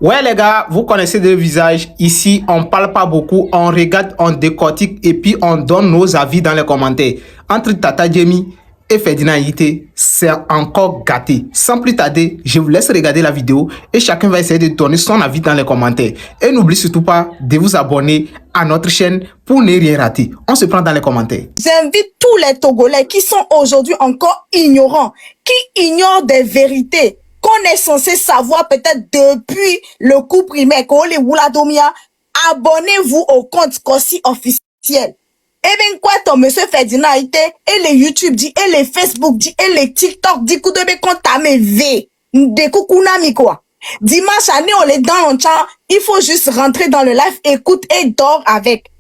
Ouais les gars, vous connaissez le visage. Ici, on parle pas beaucoup, on regarde, on décortique et puis on donne nos avis dans les commentaires. Entre Tata Jamie et Ferdinand Ité, c'est encore gâté. Sans plus tarder, je vous laisse regarder la vidéo et chacun va essayer de donner son avis dans les commentaires. Et n'oubliez surtout pas de vous abonner à notre chaîne pour ne rien rater. On se prend dans les commentaires. J'invite tous les Togolais qui sont aujourd'hui encore ignorants, qui ignorent des vérités qu'on est censé savoir peut-être depuis le coup primaire, abonnez-vous au compte Kossi officiel. Et bien quoi, ton monsieur Ferdinand Ité, et les YouTube dit, et les Facebook dit, et les TikTok dit, coup de compte à mes V, de coucounami quoi. Dimanche année, on est dans le chat, il faut juste rentrer dans le live, écoute et dors avec.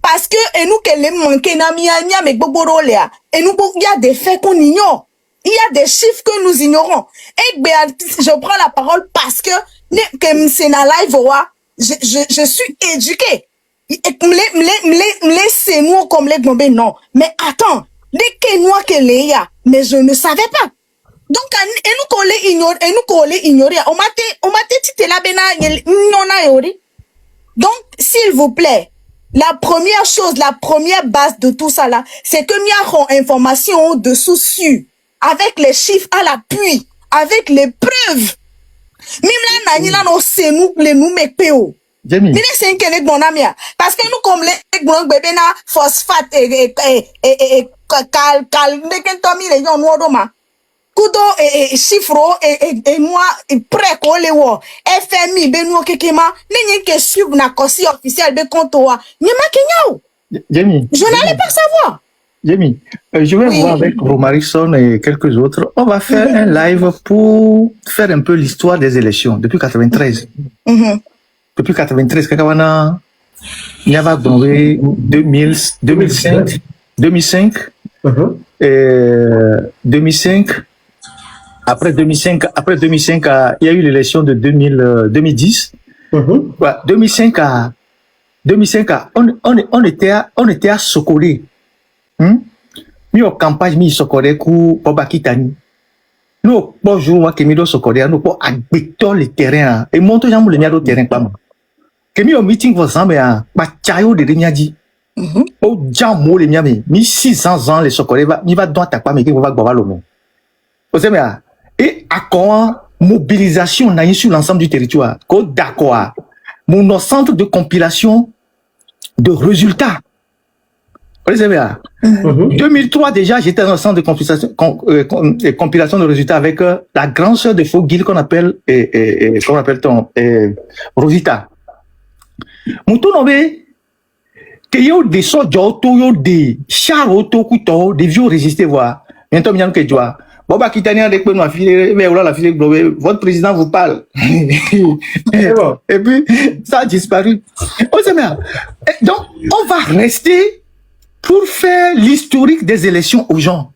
Parce que, et nous, qu'elle est manquée, mais et nous, il y a des faits qu'on ignore. Il y a des chiffres que nous ignorons. Et je prends la parole parce que c'est dans live, je suis éduquée. C'est nous comme les bombés, non. Mais attends, les Kenois que les y a, mais je ne savais pas. Donc, et nous qu'on les ignorer, on m'a dit, là, donc, s'il vous plaît, la première chose, la première base de tout ça là, c'est que nous avons information dessous sur, avec les chiffres à l'appui, avec les preuves. Même là, nani là, c'est nous, les nous, mais péo. Jamie. Mais c'est un kenek bon ami. Parce que nous, comme les blancs bébés na, phosphate et tommy les yon noir kudo et chiffre et moi prêt qu'on les voit FMI ben nous kekema n'enye que suivre na Kossi officiel be compte wa nyama kenyao. Jamie. Je n'allais pas savoir. Jamie, je vais voir avec Romarison et quelques autres. On va faire un live pour faire un peu l'histoire des élections depuis 93. Depuis 93, Kakawana, il y avait 2005, 2005. Après 2005, il y a eu l'élection de 2010. 2005 on était à Sokolé. Nous en campagne mi Sokolé ku Obakitani. Nous bonjour moi qui mi Sokolé, nous pour habiter le terrain et monter jambe le miado terrain pas moi. Que mi au meeting vous ensemble à ba chayo de Remiadi. Au jambo le miami, mi 600 ans les Sokolé va mi va dans ta pas mais qui va gba lo mo. Vous savez et à quoi mobilisation n'a sur l'ensemble du territoire. D'accord. Mon centre de compilation de résultats. Vous savez 2003 déjà, j'étais dans le centre de compilation de résultats avec la grande sœur de Fogil qu'on appelle comment appelle-t-on Rosita. Mon tour nommé que yo des sortes d'auto yo des chars auto couteau des vieux résister voir. Bientôt bien que tu vois. Boba Kitania avec nous affilé, mais voilà la fille globée. Votre président vous parle. Et puis ça a disparu. Donc on va rester pour faire l'historique des élections aux gens.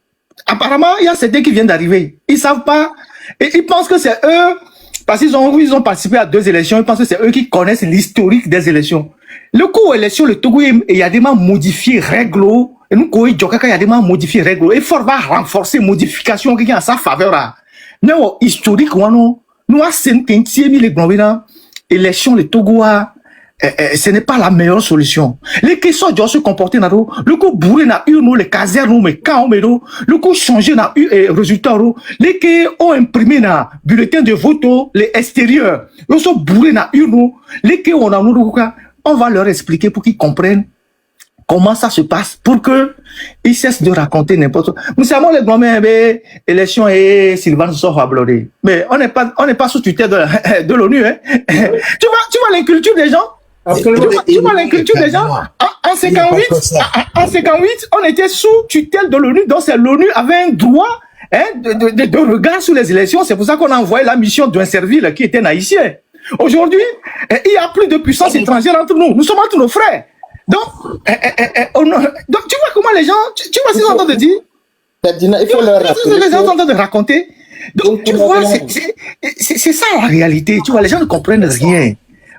Apparemment, il y a certains qui viennent d'arriver. Ils savent pas et ils pensent que c'est eux parce qu'ils ont participé à 2 élections. Ils pensent que c'est eux qui connaissent l'historique des élections. Le coup élection, le Togo, il y a des modifié règles. Et nous, il y a des modifié règles. Et fort va renforcer modification qui est en sa faveur. Non, historique, nous, c'est les élections, le Togo, ce n'est pas la meilleure solution. Les questions doivent se comporter dans le coup bourré na urne, les casernes, mais quand le coup changer na résultat, les qui ont imprimé na bulletin de vote, les extérieurs, ils sont bourrés na urne, les qui ont on va leur expliquer pour qu'ils comprennent comment ça se passe pour que ils cessent de raconter n'importe quoi. Nous savons les blancs mais élection et Sylvain sort à bloquer. Mais on n'est pas sous tutelle de l'ONU hein. Tu vois l'inculture des gens. Tu vois l'inculture des gens. En 58, on était sous tutelle de l'ONU, donc c'est l'ONU avait un droit de regard sur les élections. C'est pour ça qu'on a envoyé la mission d'un servile qui était haïtien. Aujourd'hui, il y a plus de puissance étrangère entre nous. Nous sommes entre nos frères. Donc, tu vois comment les gens, tu vois ce qu'ils sont en train de dire. Il faut leur rappeler. Les gens sont en train de raconter. Donc, tu vois, c'est ça la réalité. Tu vois, les gens ne comprennent rien.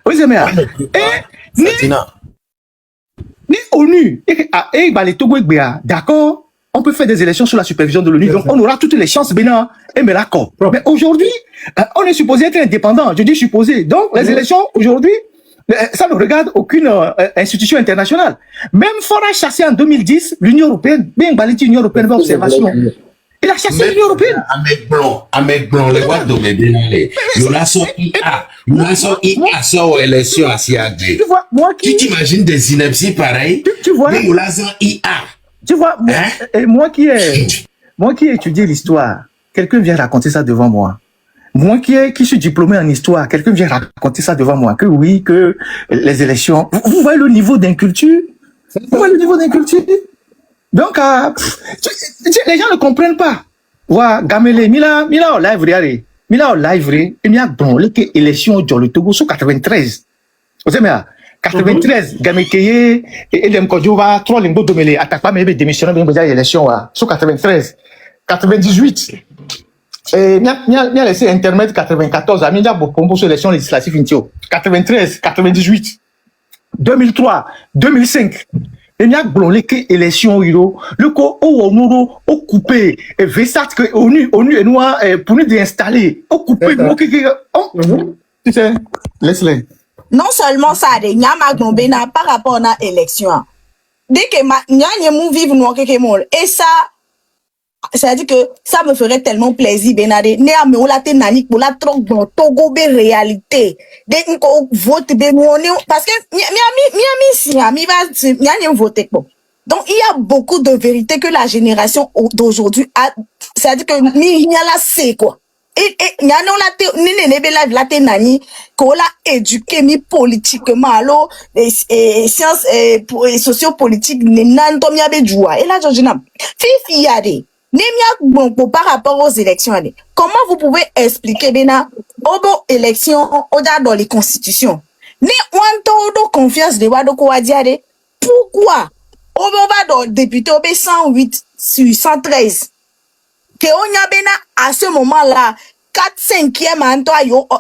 Oui, c'est bien. Ni ONU, et les Togo, d'accord, on peut faire des élections sous la supervision de l'ONU. Donc, on aura toutes les chances, Bénin et Melako. Mais aujourd'hui, on est supposé être indépendant. Je dis supposé. Donc, les élections, aujourd'hui, ça ne regarde aucune institution internationale. Même Fora chassé en 2010, l'Union européenne, bien balité l'Union européenne d'observation. Il a chassé l'Union européenne. Avec blanc, les voix de mes dénalés. Nous laissons IA sur l'élection à Siagé. Tu vois, moi qui. Tu t'imagines des inepties pareilles? Tu vois. Mais nous laissons IA. Tu vois, moi qui ai étudié l'histoire, quelqu'un vient raconter ça devant moi. Moi qui suis diplômé en histoire, quelqu'un vient raconter ça devant moi, que oui, que les élections... Vous voyez le niveau d'inculture? Vous voyez le niveau d'inculture? Donc, les gens ne comprennent pas. Voilà, Gamele, Mila au live, regardez. Mila au live, et Mila bon, les élections dans le Togo sur 93. Vous savez, 93, Gamekeye, et Lemkodjova, 3 lingots de mêlée, attaque pas, mais démissionné, bien, vous avez l'élection, sur 93. 98. Et il a laissé intermède 94, il y a beaucoup de élections législatives, 93, 98, 2003, 2005. Il y a blonké élection, le co au coupé, et Vessat que ONU est noir pour nous déinstaller, au coupé, tu sais, laisse-les. Non seulement ça, il y a par rapport à l'élection. Dès que il y a un vivre noir et ça, c'est-à-dire que ça me ferait tellement plaisir, Benade. Né à me la ténanique pour la troque dans Togo be réalité. Dès qu'on vote, parce que Miami va voter. Donc il y a beaucoup de vérités que la génération d'aujourd'hui a. C'est-à-dire que il y a la c'est quoi. Et il y a la ténani qu'on l'a éduqué mi politiquement alors et sciences et sociopolitiques n'entomia bejoua. Et là Georgina, fifi yade. Bon, par rapport aux élections, comment vous pouvez expliquer Bena aux élections dans les constitutions? Ne on confiance de Wado Kouadiade. Pourquoi on va dans député 108 sur 113 que on y a Bena à ce moment-là 4/5e anto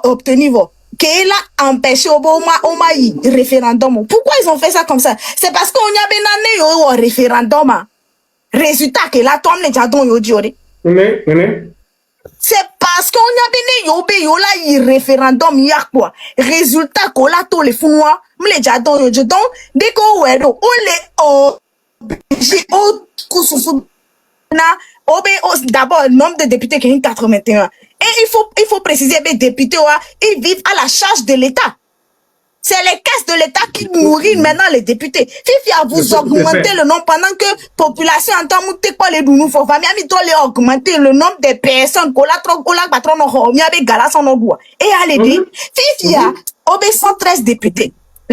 obtenu qu'elle a empêché au référendum. Pourquoi ils ont fait ça comme ça? C'est parce qu'on y a Bena au référendum. Résultat que la tombe les jadons yo diore. C'est parce qu'on a bien yo là référendum y a quoi. Résultat que la to les founois les jadons yo donc dès qu'on wedo on les d'abord le nombre de députés qui est 81 et il faut préciser les députés ils vivent à la charge de l'État. C'est les caisses de l'État qui nourrissent maintenant les députés. Fifi à vous augmenter le nombre pendant que population entend monter quoi les doux faut famille ami toi les augmenter le nombre de personnes qu'on la trop la patron no mi avec galas en bois. Et allez dire Fifi a 113 députés.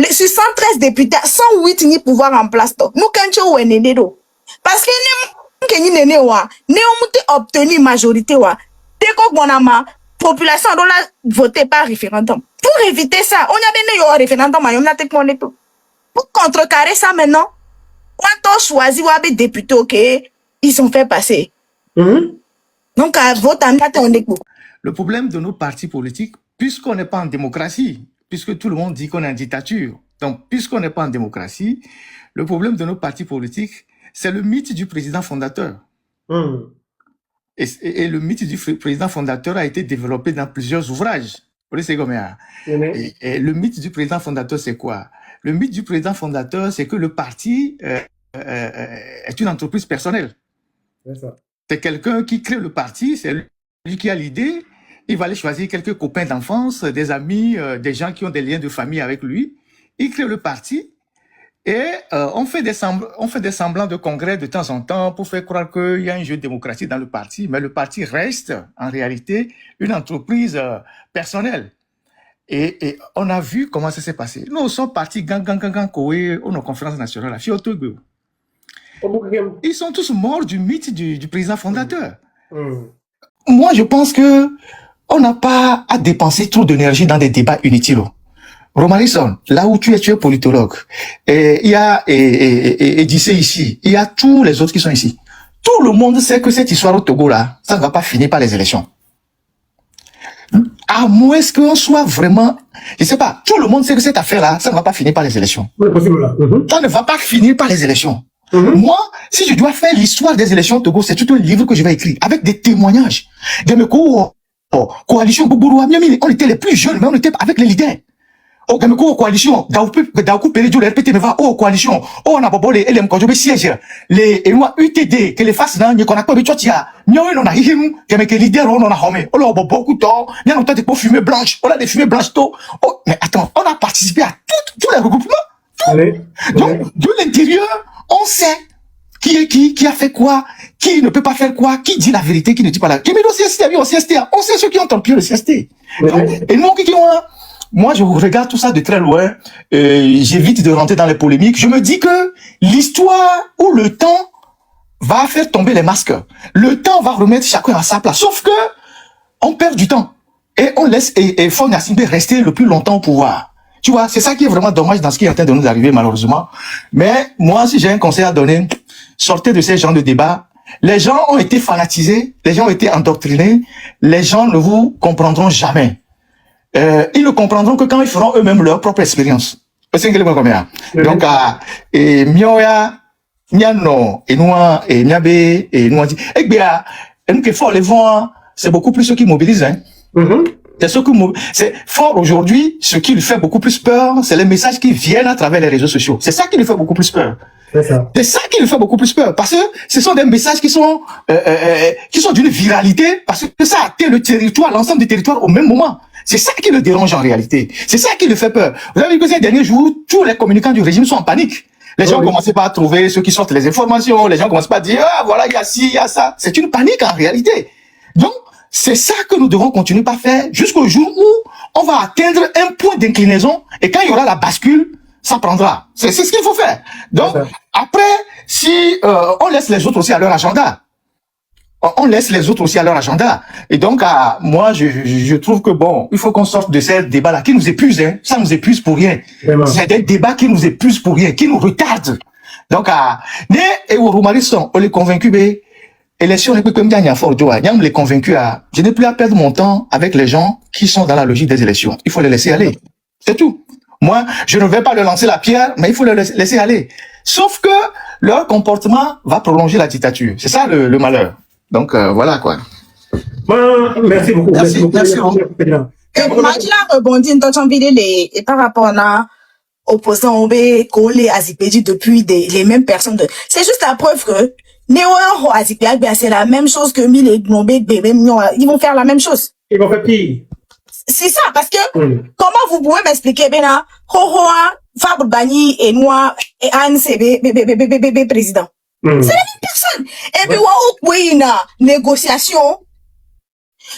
Sur 113 députés 108 ni pouvoir en place to. Nous quand tu es néné do. Parce que ni néné wa, né on obtenu majorité wa. Dès qu'on bonama population doit voter par référendum. Pour éviter ça, on a bien un référendum, on a technologie tout. Pour contrecarrer ça maintenant, quand on choisit des députés, ok, ils sont fait passer. Donc, à voter, on est. Le problème de nos partis politiques, puisqu'on n'est pas en démocratie, puisque tout le monde dit qu'on est en dictature, donc puisqu'on n'est pas en démocratie, le problème de nos partis politiques, c'est le mythe du président fondateur. Et le mythe du président fondateur a été développé dans plusieurs ouvrages. Et le mythe du président fondateur, c'est quoi? Le mythe du président fondateur, c'est que le parti est une entreprise personnelle. C'est quelqu'un qui crée le parti, c'est lui qui a l'idée. Il va aller choisir quelques copains d'enfance, des amis, des gens qui ont des liens de famille avec lui. Il crée le parti. Et on fait des semblants de congrès de temps en temps pour faire croire qu'il y a un jeu de démocratie dans le parti, mais le parti reste en réalité une entreprise personnelle. Et on a vu comment ça s'est passé. Nous sommes partis aux nos conférences nationales à Fiotogo. Ils sont tous morts du mythe du président fondateur. Moi, je pense que on n'a pas à dépenser trop d'énergie dans des débats inutiles. Romarison, là où tu es politologue, et il y a Edissé ici, il y a tous les autres qui sont ici. Tout le monde sait que cette histoire au Togo là, ça ne va pas finir par les élections. À moins qu'on soit vraiment, je sais pas, tout le monde sait que cette affaire là, ça ne va pas finir par les élections. Ça ne va pas finir par les élections. Moi, si je dois faire l'histoire des élections au Togo, c'est tout un livre que je vais écrire avec des témoignages. De mes coalition Boubouroua, on était les plus jeunes, mais on était avec les leaders. Oh, coalition, Daoukou Pérédio, le RPT me va, oh, coalition, oh, on a bobolé, et les Mkojobe siège, les UTD, que les faces d'un, qu'on a pas de chotia, on a him, que les leaders, on a homé, oh, là, beaucoup de temps, il y a longtemps des fumées blanches, on a des fumées blanches tôt, oh, mais attends, on a participé à tous les regroupements, donc, de l'intérieur, on sait qui a fait quoi, qui ne peut pas faire quoi, qui dit la vérité, qui ne dit pas la vérité. On sait ceux qui ont torpillé le CST. Et nous, moi, je regarde tout ça de très loin, j'évite de rentrer dans les polémiques. Je me dis que l'histoire ou le temps va faire tomber les masques. Le temps va remettre chacun à sa place. Sauf que on perd du temps. Et on laisse Faure Gnassingbé rester le plus longtemps au pouvoir. Tu vois, c'est ça qui est vraiment dommage dans ce qui est en train de nous arriver, malheureusement. Mais moi, si j'ai un conseil à donner, sortez de ces genres de débats. Les gens ont été fanatisés, les gens ont été endoctrinés, les gens ne vous comprendront jamais. Ils ne comprendront que quand ils feront eux-mêmes leur propre expérience. Donc, et Mioya, Niano, et Noa, et Niabe, et Noa dit, eh bien, et nous que fort les vents, c'est beaucoup plus ceux qui mobilisent, hein. C'est ce que c'est fort aujourd'hui. Ce qui lui fait beaucoup plus peur, c'est les messages qui viennent à travers les réseaux sociaux. C'est ça qui lui fait beaucoup plus peur. C'est ça qui lui fait beaucoup plus peur, parce que ce sont des messages qui sont d'une viralité, parce que ça atteint le territoire, l'ensemble du territoire au même moment. C'est ça qui le dérange en réalité. C'est ça qui lui fait peur. Vous avez vu que ces derniers jours, tous les communicants du régime sont en panique. Les gens commencent pas à trouver ceux qui sortent les informations. Les gens commencent pas à dire, ah, voilà, il y a ci, il y a ça. C'est une panique en réalité. Donc, c'est ça que nous devons continuer par faire jusqu'au jour où on va atteindre un point d'inclinaison et quand il y aura la bascule, ça prendra. C'est ce qu'il faut faire. Donc, après, si on laisse les autres aussi à leur agenda, on laisse les autres aussi à leur agenda. Et donc, moi, je trouve que bon, il faut qu'on sorte de ces débats-là qui nous épuisent. Hein. Ça nous épuise pour rien. C'est des débats qui nous épuisent pour rien, qui nous retardent. Donc, et au Romarisson, on est convaincu, élection, les convaincus je n'ai plus à perdre mon temps avec les gens qui sont dans la logique des élections. Il faut les laisser aller. C'est tout. Moi, je ne vais pas leur lancer la pierre, mais il faut les laisser aller. Sauf que leur comportement va prolonger la dictature. C'est ça le malheur. Donc, voilà, quoi. Merci beaucoup. Merci beaucoup. Imagine rebondir par rapport à opposants collés à Zipédi depuis les mêmes personnes. C'est juste la preuve que c'est la même chose que ils vont faire la même chose. Ils vont faire pire. C'est ça, parce que, comment vous pouvez m'expliquer, Fabre Bani et moi, et Anne CB, président. C'est la même personne. Et puis, oui, une négociation.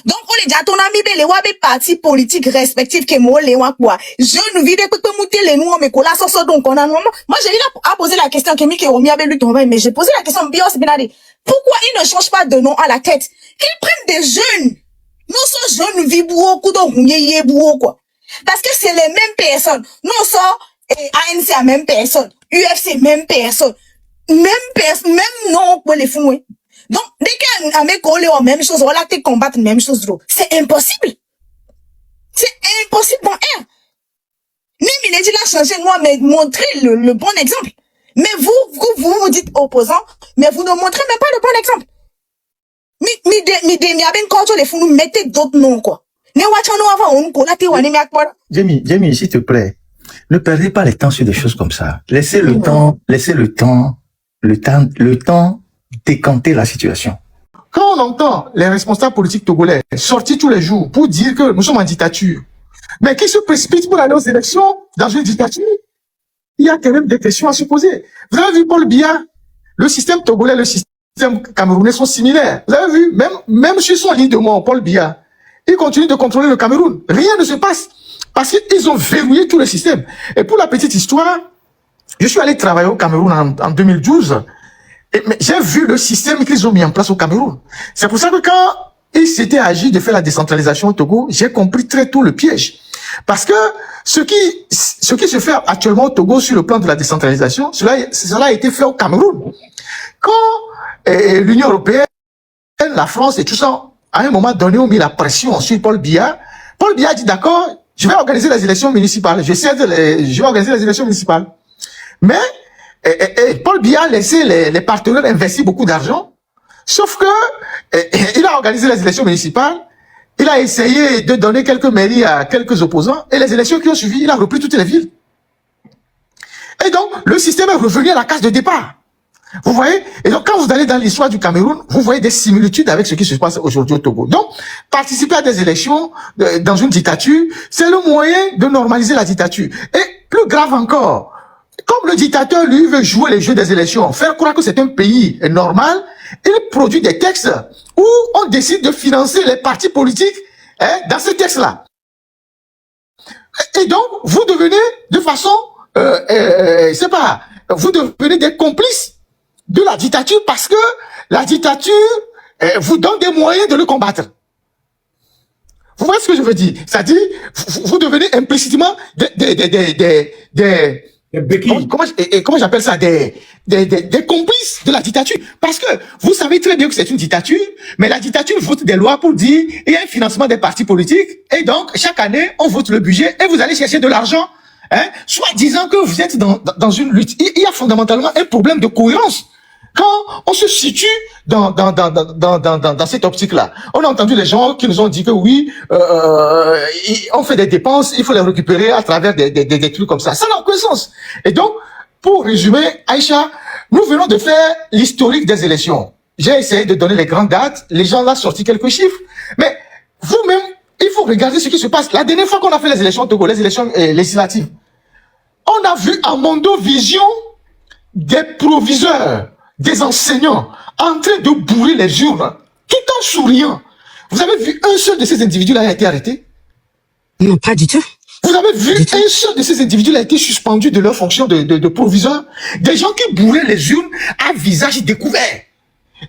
Donc, on les dit, ton ami, les partis politiques respectifs que moi, les quoi. Je ne vis pas monter les noms, mais qu'on la donc on a, moi, j'ai eu à poser la question, mais j'ai posé la question, pourquoi ils ne changent pas de nom à la tête? Qu'ils prennent des jeunes. Nous sommes jeunes, vivent beaucoup, quoi. Parce que c'est les mêmes personnes. Nous sommes, ANC la même personne. UFC, même personne. Même nom, pour les fous, donc, dès qu'un mec collé aux mêmes choses, voilà, tu combattre les mêmes choses, c'est impossible. C'est impossible, bon, Même il a dit là, changer, moi, mais montrer le bon exemple. Mais vous dites opposant, mais vous ne montrez même pas le bon exemple. Les fous nous mettez d'autres noms, quoi. Jamie, s'il te plaît, ne perdez pas le temps sur des choses comme ça. Laissez le temps décanter la situation. Quand on entend les responsables politiques togolais sortir tous les jours pour dire que nous sommes en dictature, mais qui se précipitent pour aller aux élections dans une dictature, il y a quand même des questions à se poser. Vous avez vu Paul Biya, le système togolais, le système camerounais sont similaires. Vous avez vu, même sur son lit de mort, Paul Biya, il continue de contrôler le Cameroun. Rien ne se passe parce qu'ils ont verrouillé tout le système. Et pour la petite histoire, je suis allé travailler au Cameroun en 2012. Mais j'ai vu le système qu'ils ont mis en place au Cameroun. C'est pour ça que quand il s'était agi de faire la décentralisation au Togo, j'ai compris très tôt le piège. Parce que ce qui se fait actuellement au Togo sur le plan de la décentralisation, cela a été fait au Cameroun. Quand l'Union européenne, la France et tout ça, à un moment donné, ont mis la pression sur Paul Biya a dit d'accord, je vais organiser les élections municipales. Je vais organiser les élections municipales. Mais Paul Biya a laissé les partenaires investir beaucoup d'argent, sauf que il a organisé les élections municipales, il a essayé de donner quelques mairies à quelques opposants, et les élections qui ont suivi, il a repris toutes les villes. Et donc, le système est revenu à la case de départ. Vous voyez? Et donc, quand vous allez dans l'histoire du Cameroun, vous voyez des similitudes avec ce qui se passe aujourd'hui au Togo. Donc, participer à des élections dans une dictature, c'est le moyen de normaliser la dictature. Et plus grave encore, comme le dictateur, lui, veut jouer les jeux des élections, faire croire que c'est un pays normal, il produit des textes où on décide de financer les partis politiques dans ces textes-là. Et donc, vous devenez de façon, vous devenez des complices de la dictature parce que la dictature vous donne des moyens de le combattre. Vous voyez ce que je veux dire? C'est-à-dire, vous devenez implicitement comment j'appelle ça? Des complices de la dictature. Parce que vous savez très bien que c'est une dictature, mais la dictature vote des lois pour dire il y a un financement des partis politiques, et donc chaque année, on vote le budget et vous allez chercher de l'argent, soit disant que vous êtes dans une lutte. Il y a fondamentalement un problème de cohérence. Quand on se situe dans cette optique-là, on a entendu les gens qui nous ont dit que oui, on fait des dépenses, il faut les récupérer à travers des trucs comme ça. Ça n'a aucun sens. Et donc, pour résumer, Aïcha, nous venons de faire l'historique des élections. J'ai essayé de donner les grandes dates, les gens ont sorti quelques chiffres, mais vous-même, il faut regarder ce qui se passe. La dernière fois qu'on a fait les élections au Togo, les élections législatives, on a vu en Mondovision des proviseurs, des enseignants en train de bourrer les urnes, tout en souriant. Vous avez vu un seul de ces individus-là a été arrêté? Non, pas du tout. Vous avez vu un seul de ces individus-là a été suspendu de leur fonction de proviseur? Des gens qui bourraient les urnes à visage découvert.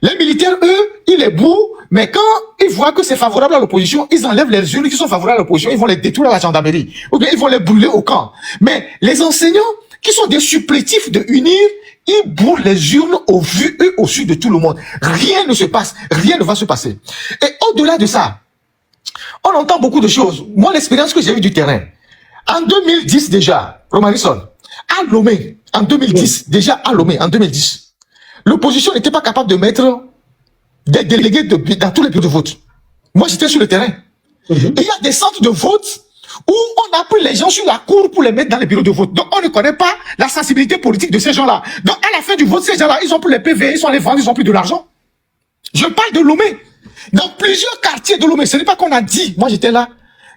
Les militaires, eux, ils les bourrent, mais quand ils voient que c'est favorable à l'opposition, ils enlèvent les urnes qui sont favorables à l'opposition, ils vont les détruire à la gendarmerie, ou bien ils vont les brûler au camp. Mais les enseignants, qui sont des supplétifs de UNIR, ils bourrent les urnes au vu et au su de tout le monde. Rien ne se passe, rien ne va se passer. Et au-delà de ça, on entend beaucoup de choses. Moi, l'expérience que j'ai eue du terrain, en 2010 déjà, Romarison, à Lomé, en 2010, déjà à Lomé, en 2010, l'opposition n'était pas capable de mettre des délégués dans tous les bureaux de vote. Moi, j'étais sur le terrain. Et il y a des centres de vote où on a pris les gens sur la cour pour les mettre dans les bureaux de vote. Donc, on ne connaît pas la sensibilité politique de ces gens-là. Donc, à la fin du vote, ces gens-là, ils ont plus les PV, ils sont allés vendre, ils ont plus de l'argent. Je parle de Lomé. Dans plusieurs quartiers de Lomé, ce n'est pas qu'on a dit, moi j'étais là,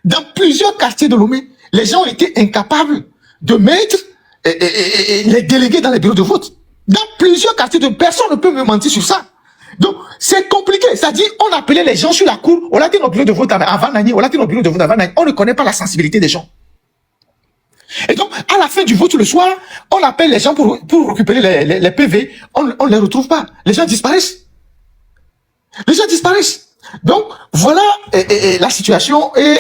dans plusieurs quartiers de Lomé, les gens étaient incapables de mettre les délégués dans les bureaux de vote. Dans plusieurs quartiers, personne ne peut me mentir sur ça. Donc, c'est compliqué. C'est-à-dire, on appelait les gens sur la cour, on a dit nos bureaux de vote avant Nani, on a dit nos bureaux de vote avant Nani. On ne connaît pas la sensibilité des gens. Et donc, à la fin du vote le soir, on appelle les gens pour récupérer les PV. On ne les retrouve pas. Les gens disparaissent. Les gens disparaissent. Donc, voilà la situation. Et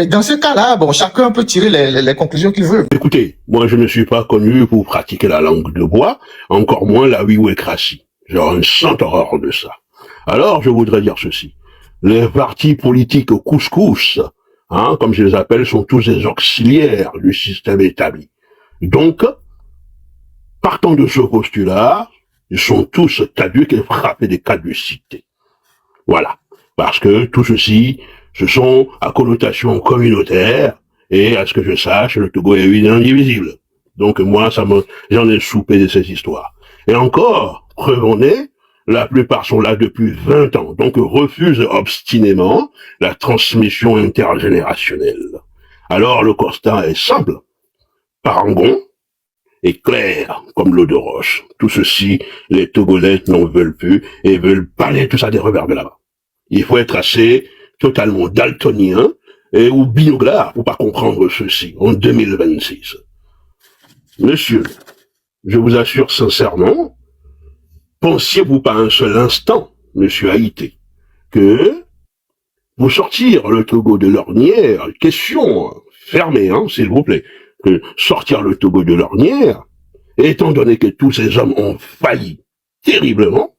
dans ce cas-là, bon, chacun peut tirer les conclusions qu'il veut. Écoutez, moi je ne suis pas connu pour pratiquer la langue de bois, encore moins la wiwécratie. J'ai une sainte horreur de ça. Alors, je voudrais dire ceci. Les partis politiques couscous, comme je les appelle, sont tous des auxiliaires du système établi. Donc, partant de ce postulat, ils sont tous caducs et frappés des caducités. Voilà. Parce que tout ceci, ce sont à connotation communautaire, et à ce que je sache, le Togo est une indivisible. Donc moi, j'en ai soupé de ces histoires. Et encore, preuve en est, la plupart sont là depuis 20 ans, donc refusent obstinément la transmission intergénérationnelle. Alors le constat est simple. Parangon est clair comme l'eau de roche. Tout ceci, les Togolais n'en veulent plus et veulent balayer tout ça des revers de là-bas. Il faut être assez totalement daltonien ou binoglar pour pas comprendre ceci en 2026. Monsieur, je vous assure sincèrement, pensiez-vous pas un seul instant, monsieur Haïté, que pour sortir le Togo de l'ornière, question fermée, s'il vous plaît, que sortir le Togo de l'ornière, étant donné que tous ces hommes ont failli terriblement,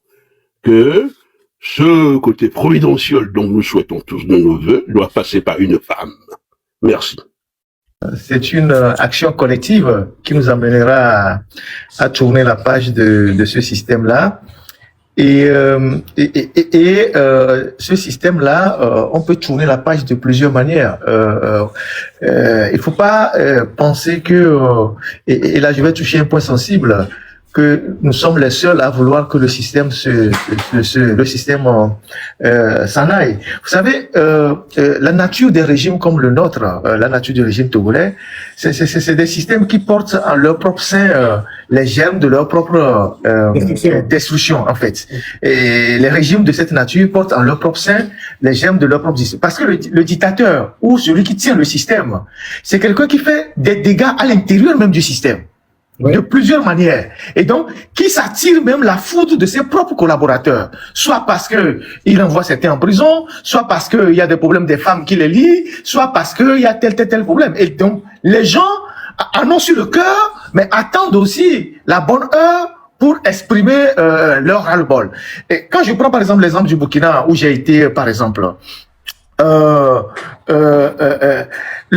que ce côté providentiel dont nous souhaitons tous de nos voeux doit passer par une femme. Merci. C'est une action collective qui nous amènera à tourner la page de ce système-là. Et ce système-là, on peut tourner la page de plusieurs manières. Il faut pas penser que, et là je vais toucher un point sensible, que nous sommes les seuls à vouloir que le système s'en aille. Vous savez, la nature des régimes comme le nôtre, la nature du régime togolais, c'est des systèmes qui portent en leur propre sein les germes de leur propre destruction, en fait. Et les régimes de cette nature portent en leur propre sein les germes de leur propre destruction. Parce que le dictateur ou celui qui tient le système, c'est quelqu'un qui fait des dégâts à l'intérieur même du système. De plusieurs manières. Et donc, qui s'attire même la foudre de ses propres collaborateurs. Soit parce que il envoie certains en prison, soit parce qu'il y a des problèmes des femmes qui les lient, soit parce qu'il y a tel problème. Et donc, les gens en ont sur le cœur, mais attendent aussi la bonne heure pour exprimer leur ras-le-bol. Et quand je prends par exemple l'exemple du Burkina, où j'ai été, par exemple, le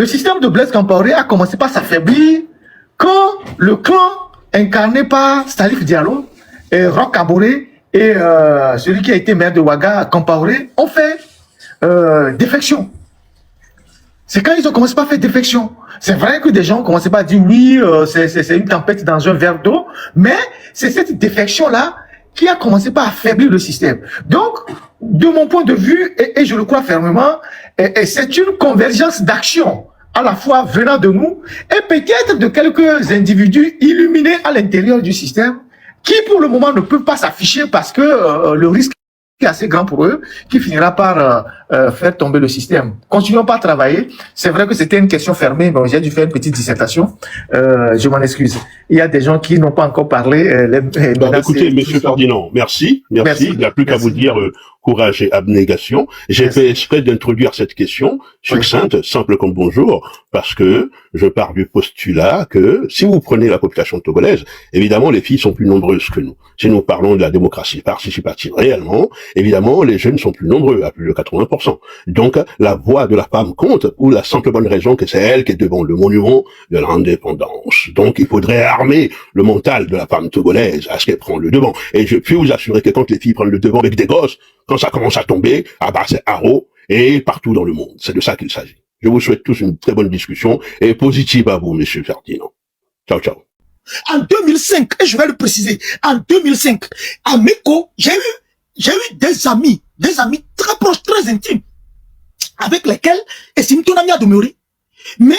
système de Blaise Compaoré a commencé par s'affaiblir quand le clan incarné par Salif Diallo et Roch Kaboré et celui qui a été maire de Ouaga, Compaoré, ont fait défection. C'est quand ils ont commencé par faire défection. C'est vrai que des gens ont commencé par dire oui, c'est une tempête dans un verre d'eau, mais c'est cette défection-là qui a commencé par affaiblir le système. Donc, de mon point de vue, et je le crois fermement, c'est une convergence d'action à la fois venant de nous et peut-être de quelques individus illuminés à l'intérieur du système qui pour le moment ne peuvent pas s'afficher parce que le risque est assez grand pour eux, qui finira par faire tomber le système. Continuons pas à travailler. C'est vrai que c'était une question fermée, mais j'ai dû faire une petite dissertation. Je m'en excuse. Il y a des gens qui n'ont pas encore parlé. Écoutez, Monsieur Ferdinand, merci. Il n'y a plus qu'à vous dire courage et abnégation. J'ai fait exprès d'introduire cette question succincte, simple comme bonjour, parce que je pars du postulat que si vous prenez la population togolaise, évidemment les filles sont plus nombreuses que nous. Si nous parlons de la démocratie participative réellement, évidemment les jeunes sont plus nombreux, à plus de 80%. Donc la voix de la femme compte pour la simple bonne raison que c'est elle qui est devant le monument de l'indépendance. Donc il faudrait armer le mental de la femme togolaise à ce qu'elle prend le devant. Et je puis vous assurer que quand les filles prennent le devant avec des gosses, quand ça commence à tomber, ah bah c'est haro et partout dans le monde. C'est de ça qu'il s'agit. Je vous souhaite tous une très bonne discussion et positive à vous, Monsieur Ferdinand. Ciao, ciao. En 2005, et je vais le préciser, en 2005, à Meko, j'ai eu des amis très proches, très intimes, avec lesquels estime ton ami a demeuré, mais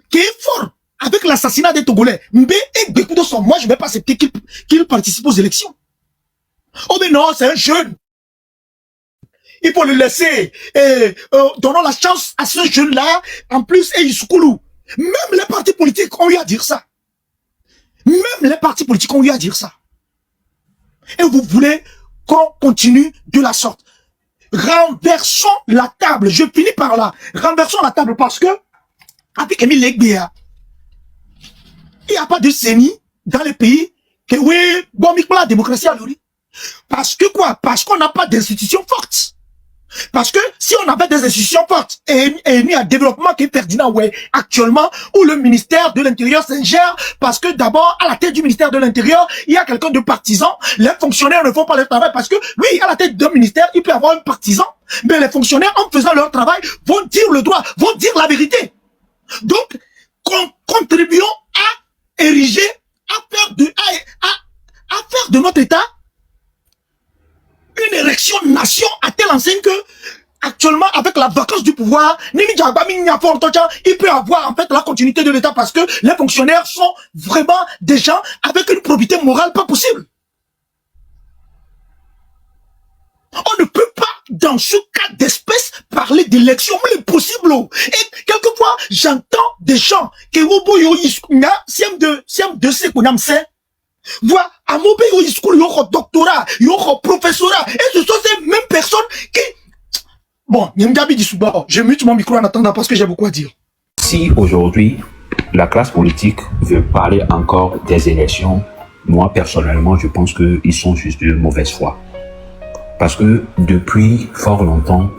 qui est fort avec l'assassinat des Togolais. Mbé et Bekudo sont, moi je vais pas accepter qu'il participe aux élections. Oh mais non, c'est un jeune. Il faut le laisser. Donnons la chance à ce jeune-là. En plus, et Isoukoulou. Même les partis politiques ont eu à dire ça. Même les partis politiques ont eu à dire ça. Et vous voulez qu'on continue de la sorte. Renversons la table. Je finis par là. Renversons la table parce que, avec Emile Legbea, il n'y a pas de CENI dans les pays que, oui, bon, la démocratie a l'ori. Parce que quoi? Parce qu'on n'a pas d'institutions fortes. Parce que si on avait des institutions fortes et mis à développement qui est Ferdinand Oué actuellement, où le ministère de l'Intérieur s'ingère, parce que d'abord, à la tête du ministère de l'Intérieur, il y a quelqu'un de partisan, les fonctionnaires ne font pas leur travail parce que, oui, à la tête d'un ministère, il peut y avoir un partisan, mais les fonctionnaires, en faisant leur travail, vont dire le droit, vont dire la vérité. Donc, contribuons à ériger, à faire de notre État une érection nation à telle enseigne que actuellement avec la vacance du pouvoir, il peut avoir en fait la continuité de l'État parce que les fonctionnaires sont vraiment des gens avec une probité morale pas possible. On ne peut pas dans ce cas d'espèce parler d'élection possible. Et quelquefois j'entends des gens qui voilà, à mon pays, il y a un doctorat, il y a un professorat, et ce sont ces mêmes personnes qui... Bon, je mute mon micro en attendant parce que j'ai beaucoup à dire. Si aujourd'hui, la classe politique veut parler encore des élections, moi personnellement, je pense qu'ils sont juste de mauvaise foi. Parce que depuis fort longtemps,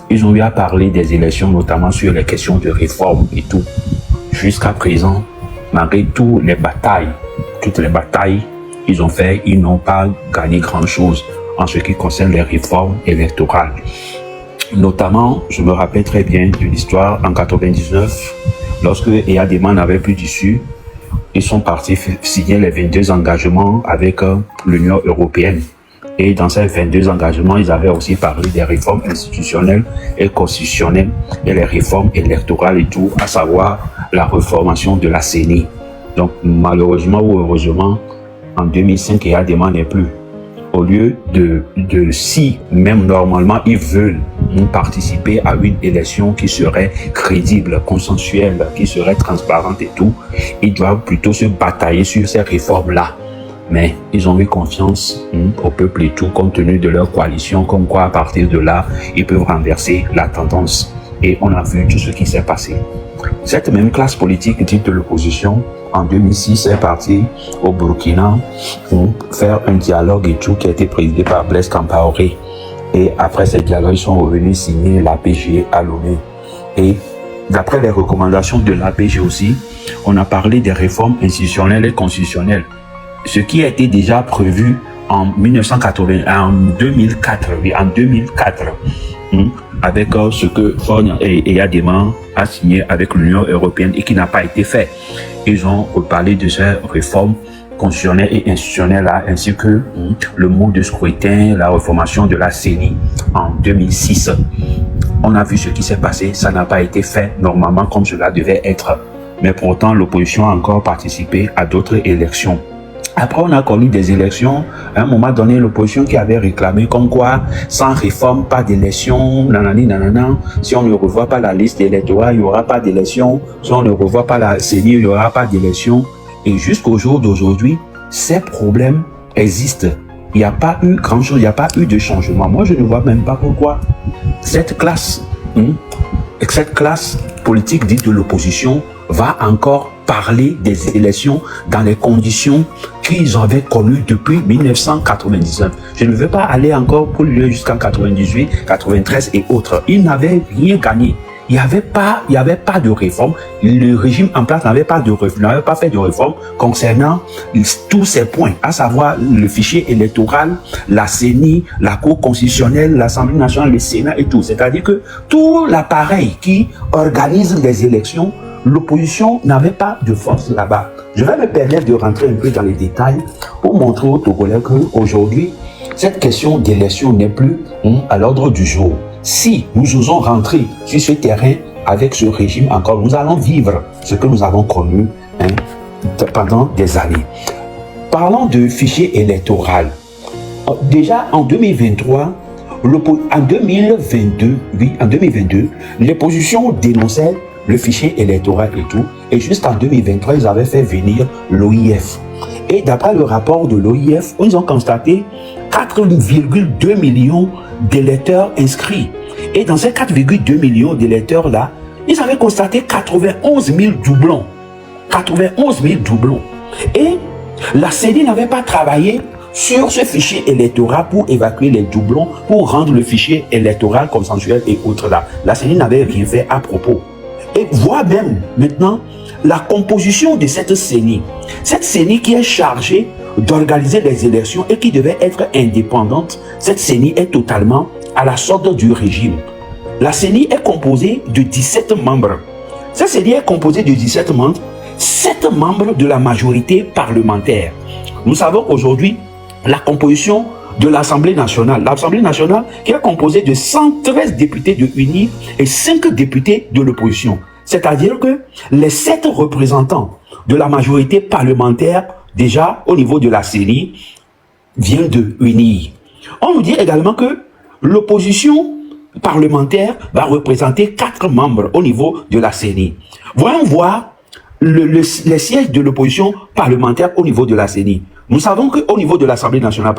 ils ont eu à parler des élections, notamment sur les questions de réforme et tout. jusqu'à présent, malgré toutes les batailles qu'ils ont fait, ils n'ont pas gagné grand-chose en ce qui concerne les réformes électorales. Notamment, je me rappelle très bien de l'histoire en 99, lorsque Eyadema n'avait plus d'issue, ils sont partis signer les 22 engagements avec l'Union européenne. Et dans ces 22 engagements, ils avaient aussi parlé des réformes institutionnelles et constitutionnelles et les réformes électorales et tout, à savoir la reformation de la CENI. Donc, malheureusement ou heureusement, en 2005, Eyadema n'est plus. Au lieu de si même normalement ils veulent participer à une élection qui serait crédible, consensuelle, qui serait transparente et tout, ils doivent plutôt se batailler sur ces réformes-là. Mais ils ont eu confiance au peuple et tout, compte tenu de leur coalition, comme quoi à partir de là, ils peuvent renverser la tendance. Et on a vu tout ce qui s'est passé. Cette même classe politique dite de l'opposition, en 2006, est partie au Burkina pour faire un dialogue et tout qui a été présidé par Blaise Compaoré. Et après ce dialogue, ils sont revenus signer l'APG à Lomé. Et d'après les recommandations de l'APG aussi, on a parlé des réformes institutionnelles et constitutionnelles. Ce qui a été déjà prévu en 2004, avec ce que Faure et Eyadema a signé avec l'Union européenne et qui n'a pas été fait. Ils ont parlé de ces réformes constitutionnelles et institutionnelles là, ainsi que le mode de scrutin, la reformation de la CENI en 2006. On a vu ce qui s'est passé, ça n'a pas été fait normalement comme cela devait être. Mais pourtant, l'opposition a encore participé à d'autres élections. Après, on a connu des élections. À un moment donné, l'opposition qui avait réclamé comme quoi, sans réforme, pas d'élection, nanani, nanana. Si on ne revoit pas la liste électorale, il n'y aura pas d'élection. Si on ne revoit pas la CENI, il n'y aura pas d'élection. Et jusqu'au jour d'aujourd'hui, ces problèmes existent. Il n'y a pas eu grand-chose, il n'y a pas eu de changement. Moi, je ne vois même pas pourquoi cette classe politique dite de l'opposition va encore parler des élections dans les conditions qu'ils avaient connues depuis 1999. Je ne veux pas aller encore plus loin jusqu'en 98, 93 et autres. Ils n'avaient rien gagné. Il n'y avait pas de réforme. Le régime en place n'avait pas fait de réforme concernant tous ces points, à savoir le fichier électoral, la CENI, la Cour constitutionnelle, l'Assemblée nationale, le Sénat et tout. C'est-à-dire que tout l'appareil qui organise les élections, l'opposition n'avait pas de force là-bas. Je vais me permettre de rentrer un peu dans les détails pour montrer aux Togolais qu'aujourd'hui, cette question d'élection n'est plus à l'ordre du jour. Si nous osons rentrer sur ce terrain avec ce régime encore, nous allons vivre ce que nous avons connu pendant des années. Parlons de fichier électoral. Déjà en 2023, en 2022, l'opposition dénonçait le fichier électoral et tout. Et jusqu'en 2023, ils avaient fait venir l'OIF. Et d'après le rapport de l'OIF, ils ont constaté 4,2 millions d'électeurs inscrits. Et dans ces 4,2 millions d'électeurs-là, ils avaient constaté 91 000 doublons. 91 000 doublons. Et la CENI n'avait pas travaillé sur ce fichier électoral pour évacuer les doublons, pour rendre le fichier électoral consensuel et autres là. La CENI n'avait rien fait à propos. Et voit même maintenant la composition de cette CENI. Cette CENI qui est chargée d'organiser les élections et qui devait être indépendante, cette CENI est totalement à la sorte du régime. La CENI est composée de 17 membres. Cette CENI est composée de 17 membres, 7 membres de la majorité parlementaire. Nous savons qu'aujourd'hui, la composition de l'Assemblée nationale qui est composée de 113 députés de UNI et 5 députés de l'opposition. C'est-à-dire que les 7 représentants de la majorité parlementaire, déjà au niveau de la CENI, viennent de UNI. On nous dit également que l'opposition parlementaire va représenter 4 membres au niveau de la CENI. Voyons voir les sièges de l'opposition parlementaire au niveau de la CENI. Nous savons qu'au niveau de l'Assemblée nationale,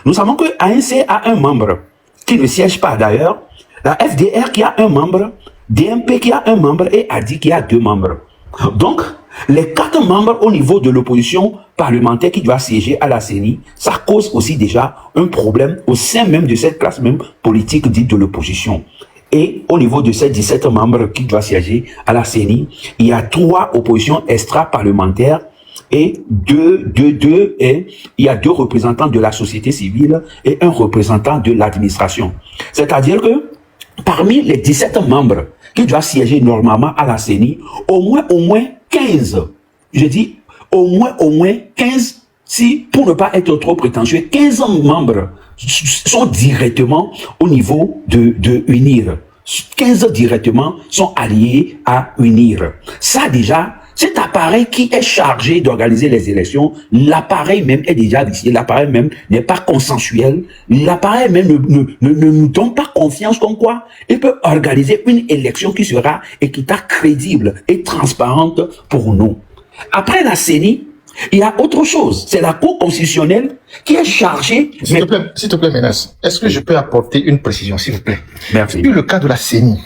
nous savons que ANC a un membre qui ne siège pas d'ailleurs, la FDR qui a un membre, DMP qui a un membre et ADI qui a 2 membres. Donc, les 4 membres au niveau de l'opposition parlementaire qui doit siéger à la CENI, ça cause aussi déjà un problème au sein même de cette classe même politique dite de l'opposition. Et au niveau de ces 17 membres qui doivent siéger à la CENI, il y a 3 oppositions extra-parlementaires et il y a 2 représentants de la société civile et un représentant de l'administration. C'est-à-dire que parmi les 17 membres qui doivent siéger normalement à la CENI, au moins 15, je dis au moins 15, si pour ne pas être trop prétentieux, 15 membres sont directement au niveau de UNIR. 15 directement sont alliés à UNIR. Ça déjà, cet appareil qui est chargé d'organiser les élections, l'appareil même est déjà vicié, l'appareil même n'est pas consensuel, l'appareil même ne nous donne pas confiance comme quoi il peut organiser une élection qui sera équitable, crédible et transparente pour nous. Après la CENI, il y a autre chose, c'est la Cour constitutionnelle qui est chargée... S'il te plaît, Menace, est-ce que je peux apporter une précision, s'il vous plaît? Merci. Sur le cas de la CENI,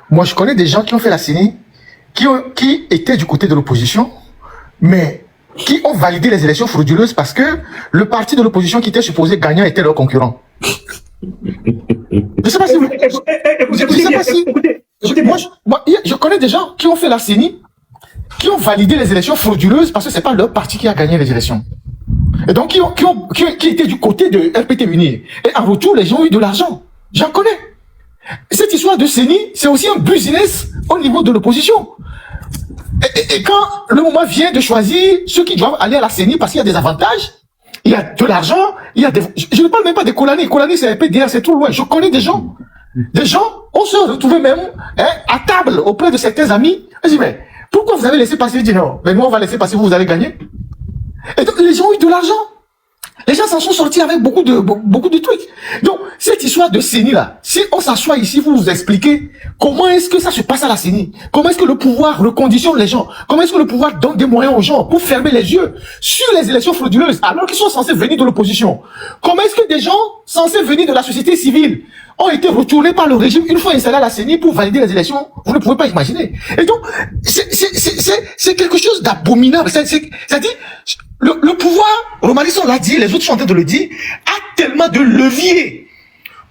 moi je connais des gens qui ont fait la CENI, qui étaient du côté de l'opposition, mais qui ont validé les élections frauduleuses parce que le parti de l'opposition qui était supposé gagnant était leur concurrent. Je ne sais pas si vous... Je connais des gens qui ont fait la CENI, qui ont validé les élections frauduleuses parce que c'est pas leur parti qui a gagné les élections. Et donc, qui étaient du côté de RPT Unir. Et en retour, les gens ont eu de l'argent. J'en connais. Cette histoire de CENI, c'est aussi un business au niveau de l'opposition. Et quand le moment vient de choisir ceux qui doivent aller à la CENI parce qu'il y a des avantages, il y a de l'argent, il y a des... Je ne parle même pas des Colani. Colani, c'est RPDR, c'est trop loin. Je connais des gens. Des gens, on se retrouvait même à table auprès de certains amis. Je dis, mais pourquoi vous avez laissé passer? Je dis non, mais nous on va laisser passer, vous allez gagner. Et donc les gens ont eu de l'argent. Les gens s'en sont sortis avec beaucoup de trucs. Donc cette histoire de CENI là, si on s'assoit ici, vous expliquez comment est-ce que ça se passe à la CENI, comment est-ce que le pouvoir reconditionne les gens, comment est-ce que le pouvoir donne des moyens aux gens pour fermer les yeux sur les élections frauduleuses alors qu'ils sont censés venir de l'opposition. Comment est-ce que des gens censés venir de la société civile ont été retournés par le régime une fois installés à la CENI pour valider les élections? Vous ne pouvez pas imaginer. Et donc, c'est quelque chose d'abominable. C'est-à-dire, le pouvoir, Romalisson l'a dit, les autres sont en train de le dire, a tellement de leviers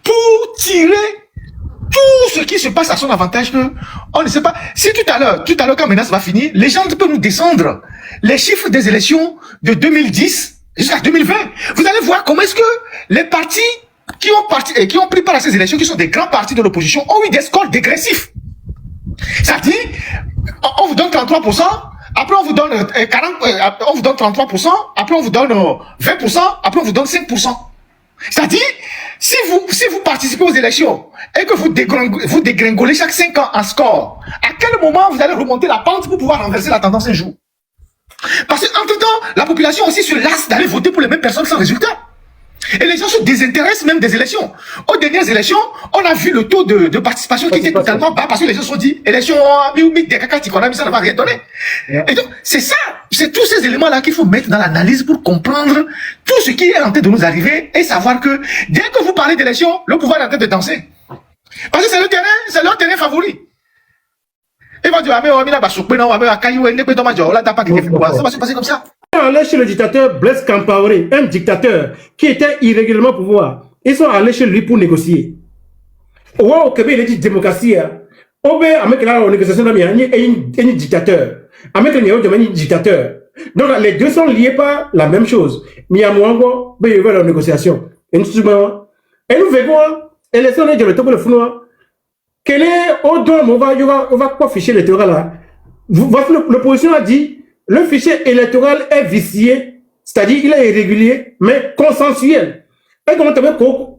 pour tirer tout ce qui se passe à son avantage que on ne sait pas. Si tout à l'heure, quand Menace va finir, les gens peuvent nous descendre les chiffres des élections de 2010 jusqu'à 2020. Vous allez voir comment est-ce que les partis qui ont pris part à ces élections, qui sont des grands partis de l'opposition, ont eu des scores dégressifs. C'est-à-dire, on vous donne 33%, après on vous donne on vous donne 33%, après on vous donne 20%, après on vous donne 5%. C'est-à-dire, si vous participez aux élections et que vous dégringolez chaque 5 ans en score, à quel moment vous allez remonter la pente pour pouvoir renverser la tendance un jour? Parce qu'entre-temps, la population aussi se lasse d'aller voter pour les mêmes personnes sans résultat. Et les gens se désintéressent même des élections. Aux dernières élections, on a vu le taux de participation qui était totalement bas parce que les gens se sont dit, élection, ça ne va rien donner. Et donc, c'est ça, c'est tous ces éléments-là qu'il faut mettre dans l'analyse pour comprendre tout ce qui est en train de nous arriver et savoir que dès que vous parlez d'élection, le pouvoir est en train de danser. Parce que c'est leur terrain favori. Ils vont dire, ça va se passer comme ça. Allés chez le dictateur Blaise Compaoré, un dictateur qui était irrégulièrement au pouvoir. Ils sont allés chez lui pour négocier. Au Québec, il a dit démocratie. Avec la négociation, il y a un dictateur. Avec un dictateur. Donc les deux sont liés par la même chose. Mais il y a moins de la négociation. Et nous verrons, élection de le top de le founoir. Quel est au don, on va quoi fichier électoral là? L'opposition a dit, le fichier électoral est vicié, c'est-à-dire il est irrégulier, mais consensuel. Et donc,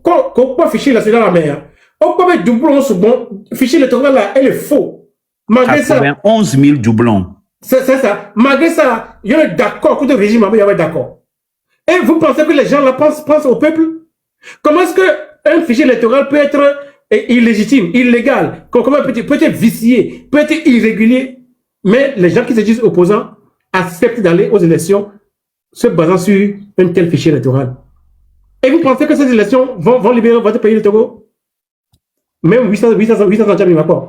quoi fichier là, c'est dans la mer. On peut mettre doublon sur bon, fichier électoral là, elle est faux. Malgré ça, 11 000 doublons. C'est ça. Malgré ça, il y a d'accord, coup de régime, il y a d'accord. Et vous pensez que les gens là pensent au peuple? Comment est-ce qu'un fichier électoral peut être illégitime, illégal, comment peut être vicié, peut être irrégulier, mais les gens qui se disent opposants acceptent d'aller aux élections se basant sur un tel fichier électoral. Et vous pensez que ces élections vont libérer votre pays, le Togo? Même 800 ans,